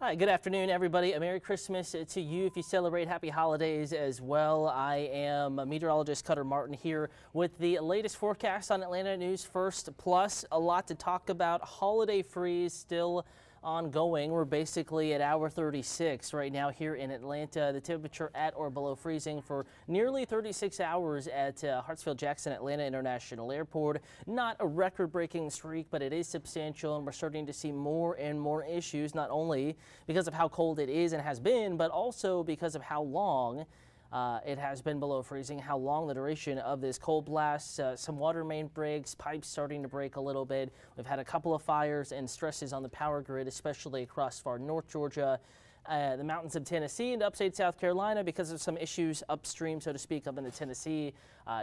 Hi, good afternoon, everybody. A Merry Christmas to you if you celebrate. Happy holidays as well. I am Meteorologist Cutter Martin here with the latest forecast on Atlanta News First. Plus, a lot to talk about. Holiday freeze still ongoing. We're basically at hour 36 right now here in Atlanta. The temperature at or below freezing for nearly 36 hours at Hartsfield-Jackson Atlanta International Airport. Not a record-breaking streak, but it is substantial, and we're starting to see more and more issues, not only because of how cold it is and has been, but also because of how long it has been below freezing, how long the duration of this cold blast. Some water main breaks, pipes starting to break a little bit. We've had a couple of fires and stresses on the power grid, especially across far north Georgia, the mountains of Tennessee and upstate South Carolina because of some issues upstream, so to speak, up in the Tennessee.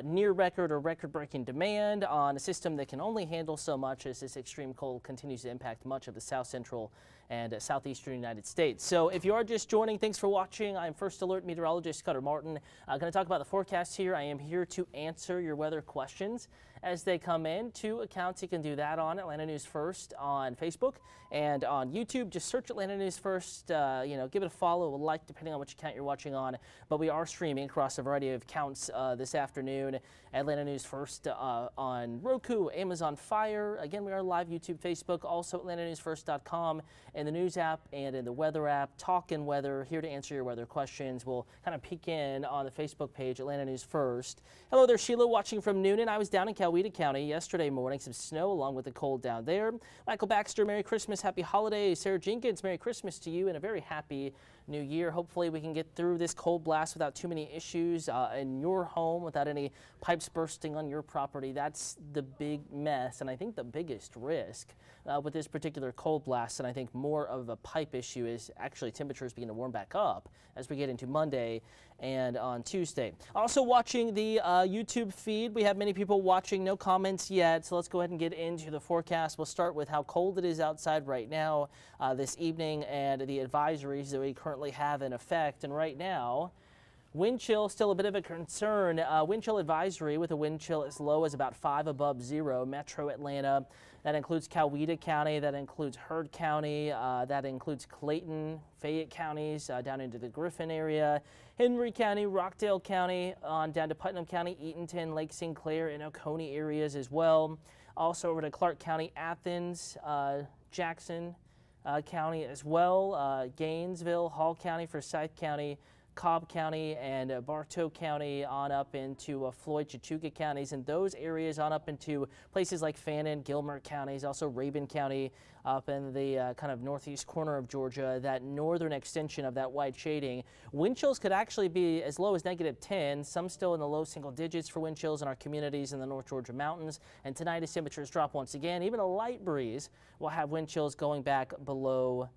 Near record or record-breaking demand on a system that can only handle so much as this extreme cold continues to impact much of the south central and southeastern United States. So if you are just joining, thanks for watching. I'm First Alert Meteorologist Cutter Martin. I'm going to talk about the forecast here. I am here to answer your weather questions as they come in. Two accounts you can do that on: Atlanta News First on Facebook and on YouTube. Just search Atlanta News First. Give it a follow, a like, depending on which account you're watching on. But we are streaming across a variety of accounts this afternoon. Atlanta News First on Roku, Amazon Fire. Again, we are live YouTube, Facebook, also AtlantaNewsFirst.com, in the news app and in the weather app. Talkin' Weather, here to answer your weather questions. We'll kind of peek in on the Facebook page, Atlanta News First. Hello there, Sheila, watching from Noonan. I was down in Coweta County yesterday morning. Some snow along with the cold down there. Michael Baxter, Merry Christmas, Happy Holidays. Sarah Jenkins, Merry Christmas to you and a very happy New Year. Hopefully we can get through this cold blast without too many issues in your home, without any pipes bursting on your property. That's the big mess, and I think the biggest risk with this particular cold blast, and I think more of a pipe issue, is actually temperatures begin to warm back up as we get into Monday and on Tuesday. Also watching the YouTube feed, we have many people watching, no comments yet, so let's go ahead and get into the forecast. We'll start with how cold it is outside right now this evening and the advisories that we currently have in effect. And right now, wind chill still a bit of a concern. Wind chill advisory with a wind chill as low as about 5 above zero. Metro Atlanta. That includes Coweta County. That includes Heard County. That includes Clayton, Fayette counties down into the Griffin area. Henry County, Rockdale County, on down to Putnam County, Eatonton, Lake St. Clair, and Oconee areas as well. Also over to Clark County, Athens, Jackson County as well. Gainesville, Hall County, Forsyth County, Cobb County, and Bartow County, on up into Floyd, Chattooga counties, and those areas on up into places like Fannin, Gilmer counties, also Rabun County up in the kind of northeast corner of Georgia, that northern extension of that white shading. Wind chills could actually be as low as -10, some still in the low single digits for wind chills in our communities in the North Georgia mountains. And tonight, as temperatures drop once again, even a light breeze will have wind chills going back below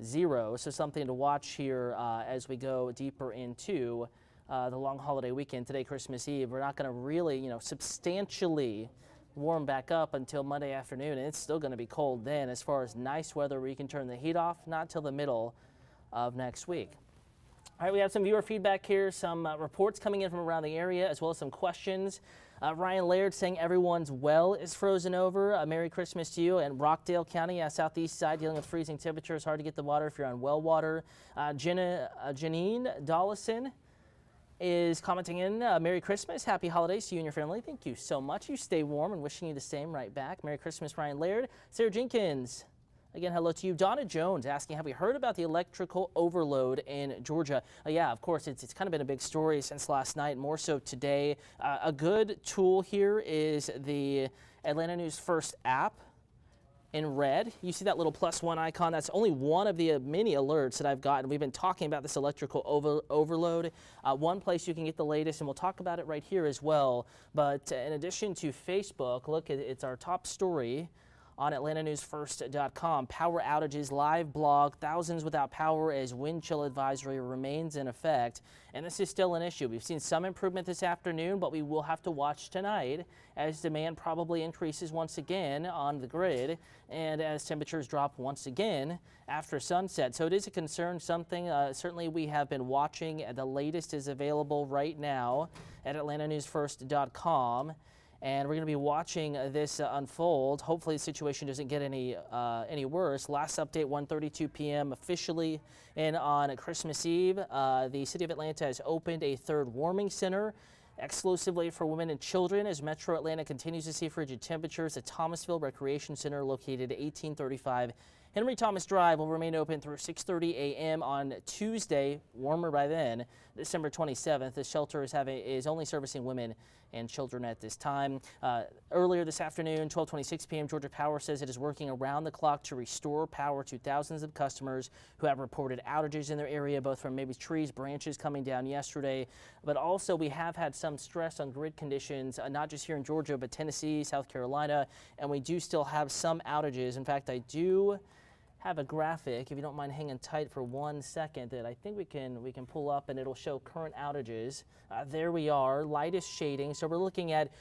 zero. So something to watch here as we go deeper into the long holiday weekend. Today, Christmas Eve, we're not going to really, substantially warm back up until Monday afternoon, and it's still going to be cold then. As far as nice weather where you can turn the heat off, not till the middle of next week. All right, we have some viewer feedback here, some reports coming in from around the area, as well as some questions. Ryan Laird saying everyone's well is frozen over. Merry Christmas to you. And Rockdale County, southeast side, dealing with freezing temperatures. Hard to get the water if you're on well water. Janine Dollison is commenting in, Merry Christmas, Happy Holidays to you and your family. Thank you so much. You stay warm, and wishing you the same right back. Merry Christmas, Ryan Laird. Sarah Jenkins, again, hello to you. Donna Jones asking, have we heard about the electrical overload in Georgia? Yeah, of course, it's kind of been a big story since last night, more so today. A good tool here is the Atlanta News First app. In red, you see that little +1 icon. That's only one of the many alerts that I've gotten. We've been talking about this electrical overload. One place you can get the latest, and we'll talk about it right here as well. But in addition to Facebook, look, it's our top story on AtlantaNewsFirst.com. Power outages, live blog, thousands without power as wind chill advisory remains in effect. And this is still an issue. We've seen some improvement this afternoon, but we will have to watch tonight as demand probably increases once again on the grid and as temperatures drop once again after sunset. So it is a concern, something certainly we have been watching. The latest is available right now at AtlantaNewsFirst.com. And we're going to be watching this unfold. Hopefully the situation doesn't get any worse. Last update, 1:32 p.m. officially. And on Christmas Eve, the city of Atlanta has opened a third warming center exclusively for women and children as Metro Atlanta continues to see frigid temperatures. The Thomasville Recreation Center, located at 1835 Henry Thomas Drive, will remain open through 6:30 a.m. on Tuesday, warmer by then, December 27th. The shelter is only servicing women and children at this time. Earlier this afternoon, 12:26 p.m., Georgia Power says it is working around the clock to restore power to thousands of customers who have reported outages in their area, both from maybe trees, branches coming down yesterday, but also we have had some stress on grid conditions, not just here in Georgia, but Tennessee, South Carolina, and we do still have some outages. In fact, I do have a graphic, if you don't mind hanging tight for 1 second, that I think we can pull up, and it'll show current outages. There we are, lightest shading. So we're looking at,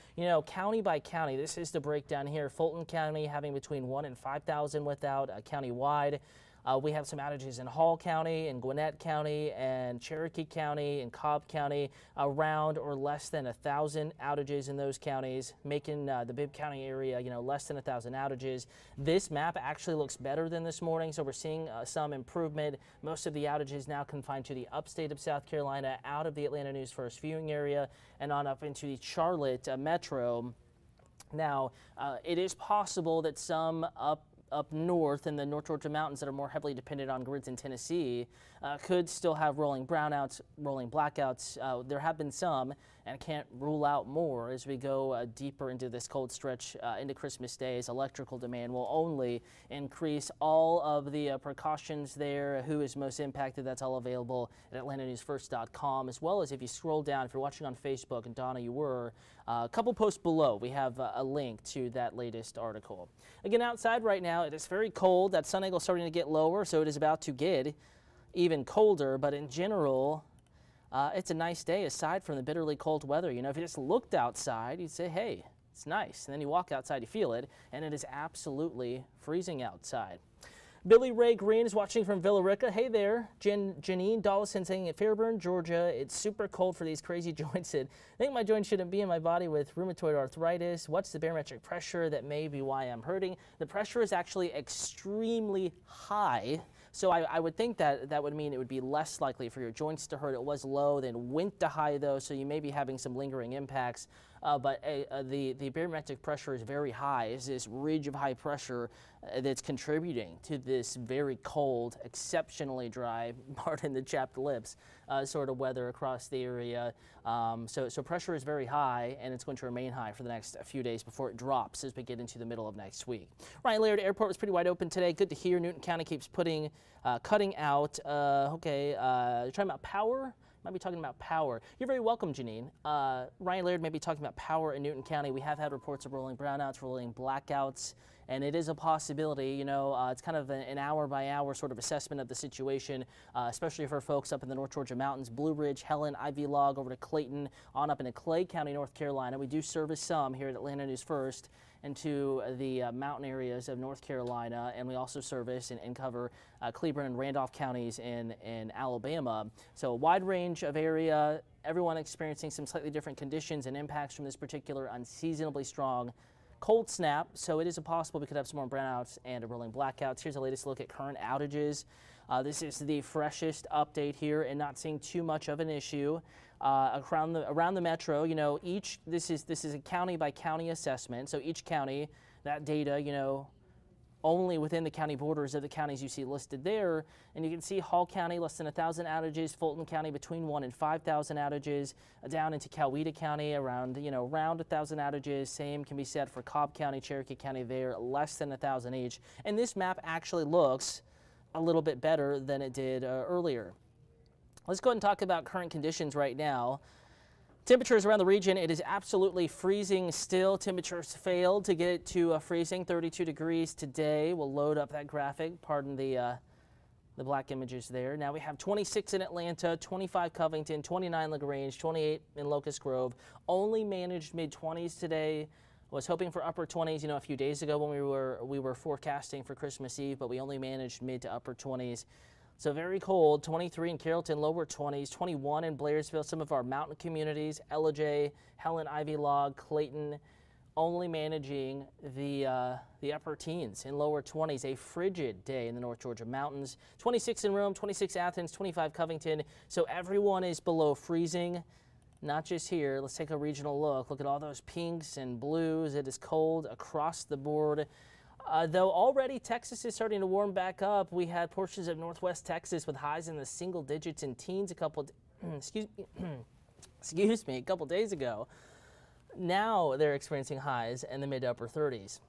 county by county. This is the breakdown here. Fulton County having between 1 and 5,000 without county-wide. We have some outages in Hall County and Gwinnett County and Cherokee County and Cobb County, around or less than 1,000 outages in those counties, making the Bibb County area, less than 1,000 outages. This map actually looks better than this morning, so we're seeing some improvement. Most of the outages now confined to the upstate of South Carolina, out of the Atlanta News First viewing area, and on up into the Charlotte metro. Now, it is possible that some up north in the North Georgia mountains that are more heavily dependent on grids in Tennessee could still have rolling brownouts, rolling blackouts. There have been some, and can't rule out more as we go deeper into this cold stretch into Christmas Day, as electrical demand will only increase. All of the precautions there, who is most impacted, that's all available at atlantanewsfirst.com, as well as if you scroll down, if you're watching on Facebook, and Donna, you were, a couple posts below, we have a link to that latest article. Again, outside right now, it is very cold. That sun angle is starting to get lower, so it is about to get even colder, but in general, it's a nice day aside from the bitterly cold weather. If you just looked outside, you'd say, hey, it's nice. And then you walk outside, you feel it, and it is absolutely freezing outside. Billy Ray Green is watching from Villa Rica. Hey there. Janine Dollison saying at Fairburn, Georgia, it's super cold for these crazy joints. I think my joints shouldn't be in my body with rheumatoid arthritis. What's the barometric pressure? That may be why I'm hurting. The pressure is actually extremely high. So I would think that would mean it would be less likely for your joints to hurt. It was low, then went to high though, so you may be having some lingering impacts. But the barometric pressure is very high. It's this ridge of high pressure that's contributing to this very cold, exceptionally dry, pardon the chapped lips, sort of weather across the area. So pressure is very high, and it's going to remain high for the next few days before it drops as we get into the middle of next week. Ryan Laird Airport was pretty wide open today. Good to hear. Newton County keeps cutting out. You're talking about power? Might be talking about power. You're very welcome, Janine. Ryan Laird may be talking about power in Newton County. We have had reports of rolling brownouts, rolling blackouts, and it is a possibility. It's kind of an hour-by-hour sort of assessment of the situation, especially for folks up in the North Georgia mountains, Blue Ridge, Helen, Ivy Log, over to Clayton, on up into Clay County, North Carolina. We do service some here at Atlanta News First into the mountain areas of North Carolina, and we also service and cover Cleburne and Randolph counties in Alabama. So a wide range of area, everyone experiencing some slightly different conditions and impacts from this particular unseasonably strong cold snap. So it is possible we could have some more brownouts and rolling blackouts. Here's the latest look at current outages. This is the freshest update here, and not seeing too much of an issue around the metro. This is a county by county assessment. So each county, that data, only within the county borders of the counties you see listed there. And you can see Hall County less than 1,000 outages, Fulton County between 1 and 5,000 outages, down into Coweta County around 1,000 outages. Same can be said for Cobb County, Cherokee County there, less than 1,000 each. And this map actually looks a little bit better than it did earlier. Let's go ahead and talk about current conditions right now. Temperatures around the region, it is absolutely freezing still. Temperatures failed to get to freezing, 32 degrees today. We'll load up that graphic, pardon the black images there. Now we have 26 in Atlanta, 25 Covington, 29 LaGrange, 28 in Locust Grove. Only managed mid-20s today. Was hoping for upper 20s, a few days ago when we were forecasting for Christmas Eve, but we only managed mid to upper 20s. So very cold, 23 in Carrollton, lower 20s, 21 in Blairsville, some of our mountain communities, Ellijay, Helen, Ivy Log, Clayton, only managing the upper teens and lower 20s. A frigid day in the North Georgia mountains. 26 in Rome, 26 Athens, 25 Covington. So everyone is below freezing. Not just here. Let's take a regional look. Look at all those pinks and blues. It is cold across the board. Though already Texas is starting to warm back up. We had portions of northwest Texas with highs in the single digits and teens a couple excuse me, a couple days ago. Now they're experiencing highs in the mid to upper 30s.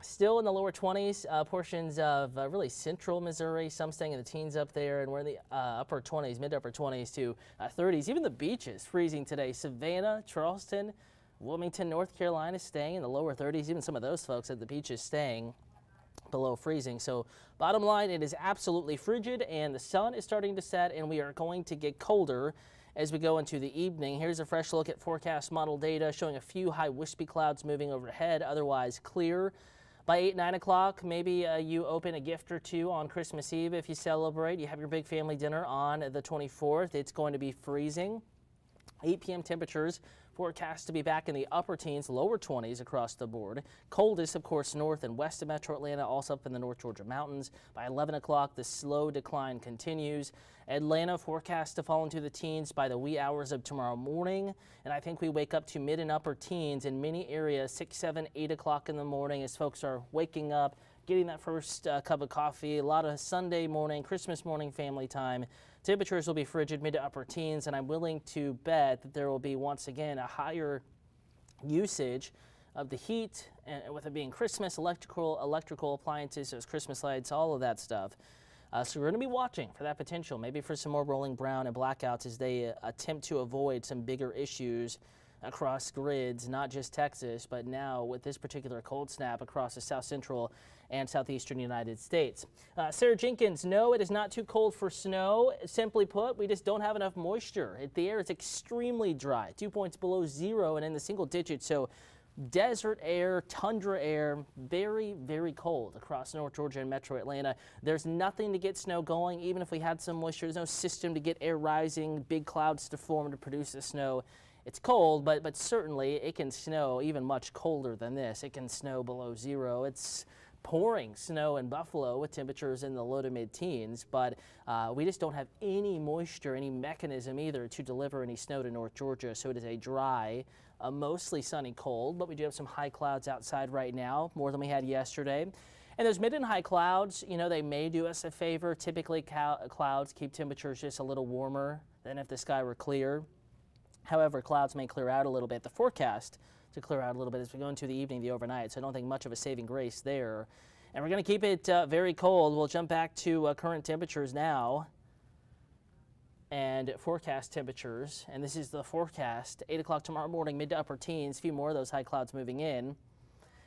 Still in the lower 20s, portions of really central Missouri, some staying in the teens up there, and we're in the upper 20s, mid to upper 20s to 30s. Even the beaches freezing today. Savannah, Charleston, Wilmington, North Carolina staying in the lower 30s. Even some of those folks at the beaches staying below freezing. So bottom line, it is absolutely frigid, and the sun is starting to set, and we are going to get colder as we go into the evening. Here's a fresh look at forecast model data showing a few high wispy clouds moving overhead, otherwise clear. By 8, 9 o'clock, maybe you open a gift or two on Christmas Eve if you celebrate. You have your big family dinner on the 24th. It's going to be freezing. 8 p.m. temperatures forecast to be back in the upper teens, lower 20s across the board. Coldest, of course, north and west of Metro Atlanta, also up in the North Georgia mountains. By 11 o'clock, the slow decline continues. Atlanta forecast to fall into the teens by the wee hours of tomorrow morning. And I think we wake up to mid and upper teens in many areas, 6, 7, 8 o'clock in the morning as folks are waking up, getting that first cup of coffee. A lot of Sunday morning, Christmas morning family time. Temperatures will be frigid, mid to upper teens, and I'm willing to bet that there will be once again a higher usage of the heat, and with it being Christmas, electrical appliances, those Christmas lights, all of that stuff. So we're going to be watching for that potential, maybe for some more rolling brown and blackouts as they attempt to avoid some bigger issues across grids, not just Texas, but now with this particular cold snap across the south central and southeastern United States. Sarah Jenkins, no, it is not too cold for snow. Simply put, we just don't have enough moisture. The air is extremely dry, 2 points below zero and in the single digits. So desert air, tundra air, very, very cold across North Georgia and Metro Atlanta. There's nothing to get snow going. Even if we had some moisture, there's no system to get air rising, big clouds to form to produce the snow. It's cold, but certainly it can snow even much colder than this. It can snow below zero. It's pouring snow in Buffalo with temperatures in the low to mid-teens, but we just don't have any moisture, any mechanism either to deliver any snow to North Georgia. So it is a dry, mostly sunny cold, but we do have some high clouds outside right now, more than we had yesterday. And those mid and high clouds, you know, they may do us a favor. Typically clouds keep temperatures just a little warmer than if the sky were clear. However, clouds may clear out a little bit. The forecast to clear out a little bit as we go into the evening, the overnight, so I don't think much of a saving grace there. And we're going to keep it very cold. We'll jump back to current temperatures now and forecast temperatures. And this is the forecast. 8 o'clock tomorrow morning, mid to upper teens, a few more of those high clouds moving in.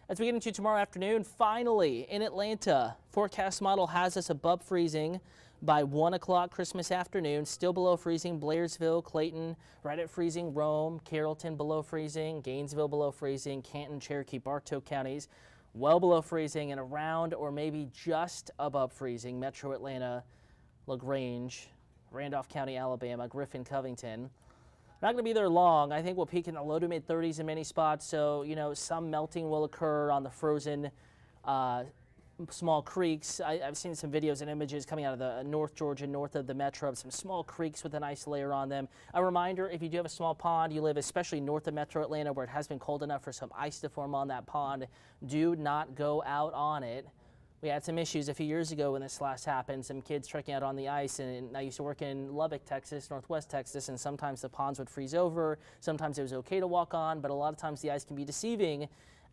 As we get into tomorrow afternoon, finally in Atlanta, forecast model has us above freezing by 1 o'clock Christmas afternoon. Still below freezing, Blairsville, Clayton, right at freezing, Rome, Carrollton below freezing, Gainesville below freezing, Canton, Cherokee, Bartow counties well below freezing, and around or maybe just above freezing, Metro Atlanta, LaGrange, Randolph County, Alabama, Griffin, Covington. Not going to be there long. I think we'll peak in the low to mid 30s in many spots. So, you know, some melting will occur on the frozen small creeks. I've seen some videos and images coming out of the North Georgia, north of the metro, of some small creeks with an ice layer on them. A reminder, if you do have a small pond, you live especially north of Metro Atlanta where it has been cold enough for some ice to form on that pond, do not go out on it. We had some issues a few years ago when this last happened, some kids trekking out on the ice, and I used to work in Lubbock, Texas, northwest Texas, and sometimes the ponds would freeze over. Sometimes it was okay to walk on, but a lot of times the ice can be deceiving,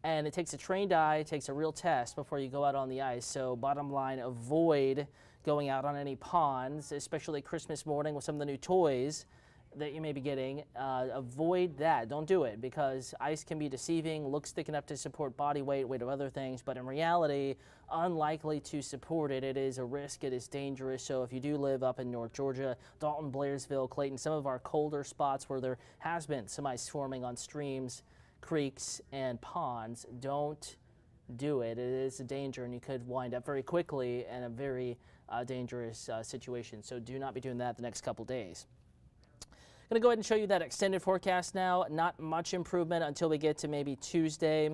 and it takes a trained eye, it takes a real test before you go out on the ice. So bottom line, avoid going out on any ponds, especially Christmas morning with some of the new toys that you may be getting. Avoid that. Don't do it, because ice can be deceiving, looks thick enough to support body weight, weight of other things, but in reality, unlikely to support it. It is a risk. It is dangerous. So if you do live up in North Georgia, Dalton, Blairsville, Clayton, some of our colder spots where there has been some ice forming on streams, creeks, and ponds, don't do it. It is a danger, and you could wind up very quickly in a very dangerous situation. So do not be doing that the next couple days. Going to go ahead and show you that extended forecast now. Not much improvement until we get to maybe Tuesday.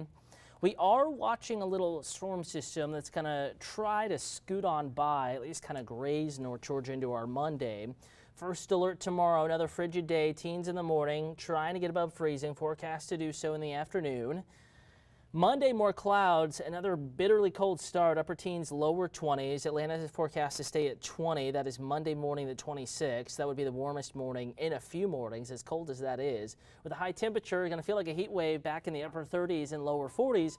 We are watching a little storm system that's going to try to scoot on by, at least kind of graze North Georgia into our Monday. First alert tomorrow, another frigid day, teens in the morning, trying to get above freezing, forecast to do so in the afternoon. Monday, more clouds, another bitterly cold start, upper teens, lower 20s. Atlanta is forecast to stay at 20. That is Monday morning, the 26th. That would be the warmest morning in a few mornings, as cold as that is. With a high temperature, you're going to feel like a heat wave back in the upper 30s and lower 40s.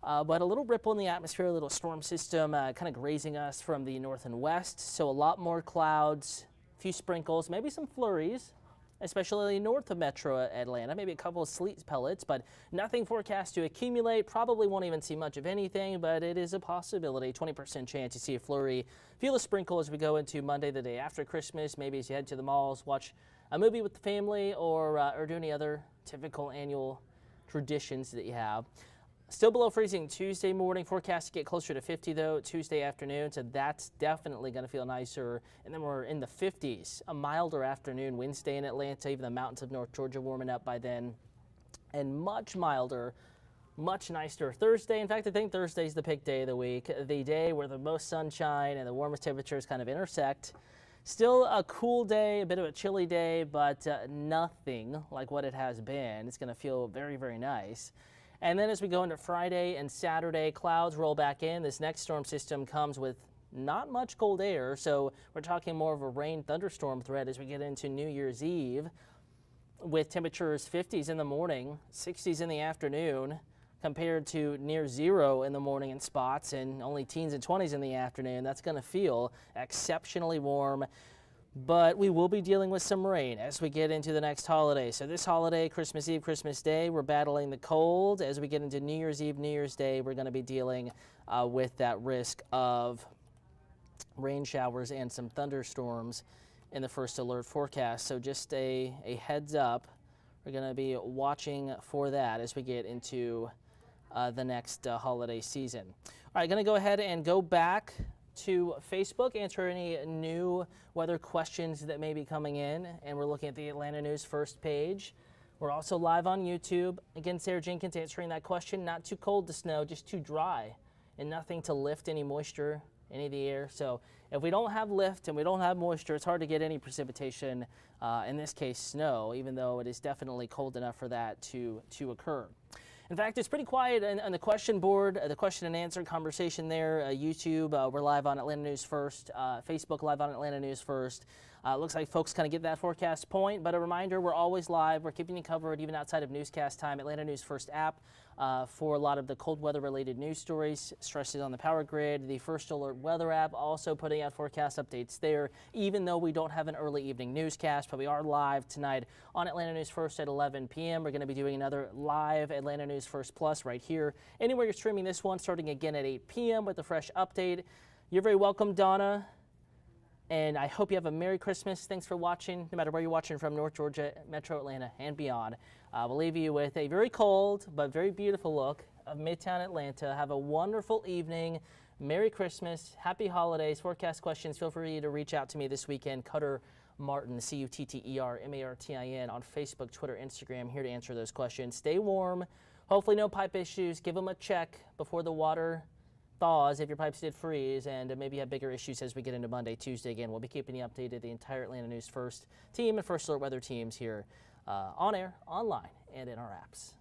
But a little ripple in the atmosphere, a little storm system kind of grazing us from the north and west. So a lot more clouds, a few sprinkles, maybe some flurries, especially north of Metro Atlanta, maybe a couple of sleet pellets, but nothing forecast to accumulate. Probably won't even see much of anything, but it is a possibility. 20% chance you see a flurry. Feel a sprinkle as we go into Monday, the day after Christmas. Maybe as you head to the malls, watch a movie with the family, or do any other typical annual traditions that you have. Still below freezing Tuesday morning. Forecast to get closer to 50 though Tuesday afternoon, so that's definitely going to feel nicer. And then we're in the 50s. A milder afternoon Wednesday in Atlanta, even the mountains of North Georgia warming up by then. And much milder, much nicer Thursday. In fact, I think Thursday's the peak day of the week, the day where the most sunshine and the warmest temperatures kind of intersect. Still a cool day, a bit of a chilly day, but nothing like what it has been. It's going to feel very, very nice. And then as we go into Friday and Saturday, clouds roll back in. This next storm system comes with not much cold air, so we're talking more of a rain thunderstorm threat as we get into New Year's Eve, with temperatures 50s in the morning, 60s in the afternoon, compared to near zero in the morning in spots and only teens and 20s in the afternoon. That's going to feel exceptionally warm. But we will be dealing with some rain as we get into the next holiday. So this holiday, Christmas Eve, Christmas Day, we're battling the cold. As we get into New Year's Eve, New Year's Day, we're going to be dealing with that risk of rain showers and some thunderstorms in the first alert forecast. So just a heads up, we're going to be watching for that as we get into the next holiday season. All right, going to go ahead and go back to Facebook, answer any new weather questions that may be coming in, and we're looking at the Atlanta News first page. We're also live on YouTube. Again, Sarah Jenkins answering that question. Not too cold to snow, just too dry, and nothing to lift any moisture, any of the air. So if we don't have lift and we don't have moisture, it's hard to get any precipitation, in this case snow, even though it is definitely cold enough for that to occur. In fact, it's pretty quiet on the question board, the question and answer conversation there. YouTube, we're live on Atlanta News First. Facebook, live on Atlanta News First. Looks like folks kind of get that forecast point, but a reminder, we're always live. We're keeping you covered even outside of newscast time. Atlanta News First app for a lot of the cold weather related news stories, stresses on the power grid. The First Alert weather app also putting out forecast updates there, even though we don't have an early evening newscast, but we are live tonight on Atlanta News First at 11 p.m. We're going to be doing another live Atlanta News First Plus right here. Anywhere you're streaming this one, starting again at 8 p.m. with a fresh update. You're very welcome, Donna. And I hope you have a Merry Christmas. Thanks for watching, no matter where you're watching from, North Georgia, Metro Atlanta, and beyond. We'll leave you with a very cold but very beautiful look of Midtown Atlanta. Have a wonderful evening. Merry Christmas. Happy holidays. Forecast questions, feel free to reach out to me this weekend. Cutter Martin, CUTTERMARTIN, on Facebook, Twitter, Instagram. Here to answer those questions. Stay warm. Hopefully no pipe issues. Give them a check before the water thaws if your pipes did freeze, and maybe have bigger issues as we get into Monday, Tuesday. Again, we'll be keeping you updated, the entire Atlanta News First team and First Alert weather teams here on air, online, and in our apps.